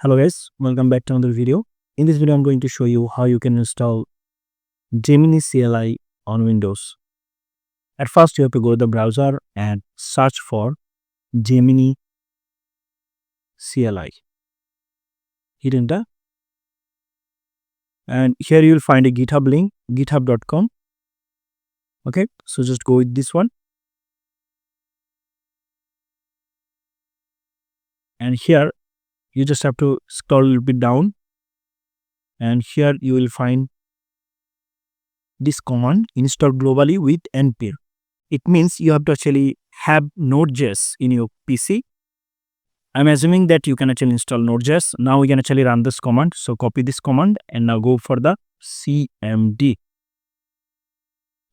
Hello guys, welcome back to another video. In this video, I'm going to show you how you can install Gemini CLI on Windows. At first, you have to go to the browser and search for Gemini CLI. Hit enter. And here you will find a GitHub link, github.com. Okay, so just go with this one. And here, you just have to scroll a little bit down. And here you will find this command, install globally with npm. It means you have to actually have Node.js in your PC. I'm assuming that you can actually install Node.js. Now we can actually run this command. So copy this command and now go for the cmd.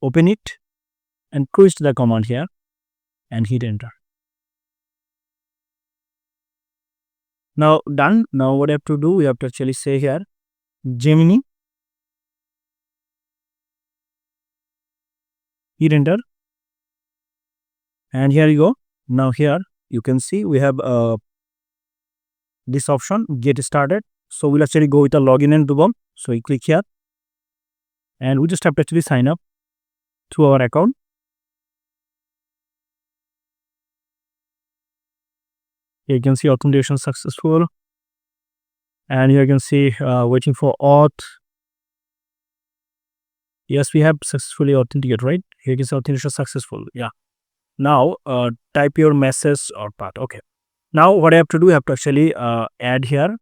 Open it and paste the command here and hit enter. Now done. Now what I have to do, we have to actually say here Gemini. Hit enter. And here you go. Now here you can see we have this option, get started. So we'll actually go with a login and boom. So we click here and we just have to actually sign up to our account. Here you can see authentication successful. And here you can see waiting for auth. Yes, we have successfully authenticated, right? Here you can see authentication successful. Yeah. Now type your message or path. Okay. Now what I have to do, I have to actually add here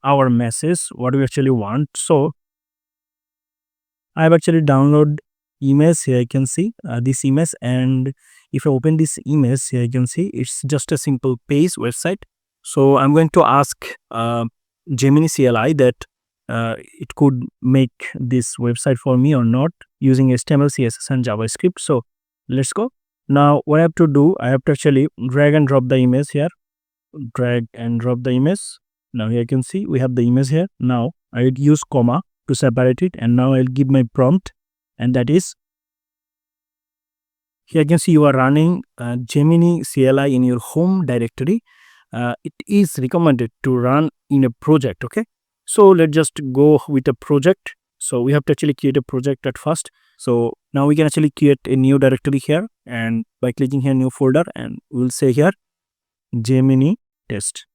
our message, what we actually want. So I have actually downloaded image. Here I can see this image, and if I open this image, here you can see it's just a simple page website. So I'm going to ask Gemini CLI that it could make this website for me or not using HTML, CSS and JavaScript. So let's go. Now what I have to do, I have to actually drag and drop the image here. Drag and drop the image. Now here you can see we have the image here. Now I would use comma to separate it, and now I'll give my prompt, and that is, here you can see you are running Gemini CLI in your home directory. It is recommended to run in a project. Okay, so let's just go with a project. So we have to actually create a project at first. So now we can actually create a new directory here, and by clicking here new folder, and we'll say here Gemini test,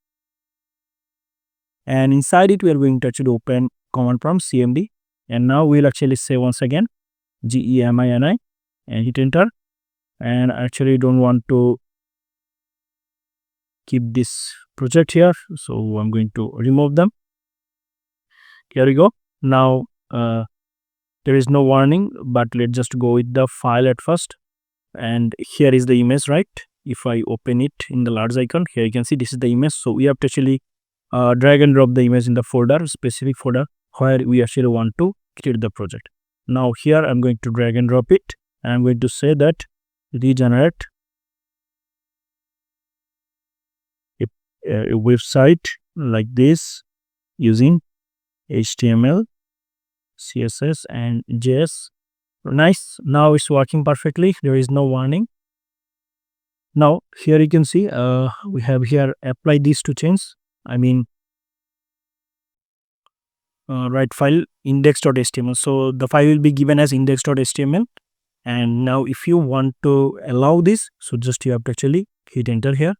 and inside it we are going to actually open command prompt cmd, and now we'll actually say once again Gemini and hit enter. And I actually don't want to keep this project here, so I'm going to remove them. Here we go. Now there is no warning, but let's just go with the file at first. And here is the image, right? If I open it in the large icon, here you can see this is the image. So we have to actually drag and drop the image in the folder, specific folder where we actually want to create the project. Now here I'm going to drag and drop it, and I'm going to say that regenerate a website like this using HTML, CSS and JS. Nice. Now it's working perfectly. There is no warning. Now here you can see we have here apply these two chains. I mean write file index.html. So the file will be given as index.html. And now if you want to allow this, so just you have to actually hit enter here.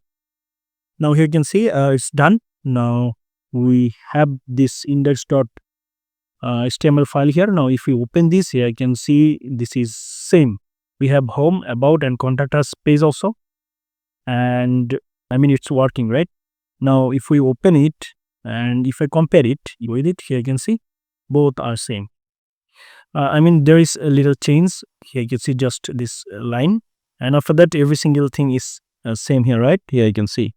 Now here you can see it's done. Now we have this index.html file here. Now if we open this, here you can see this is same. We have home, about and contact us page also. And I mean it's working, right? Now if we open it and if I compare it with it, here you can see both are same. I mean there is a little change. Here you can see just this line, and after that every single thing is same here, right? Here you can see.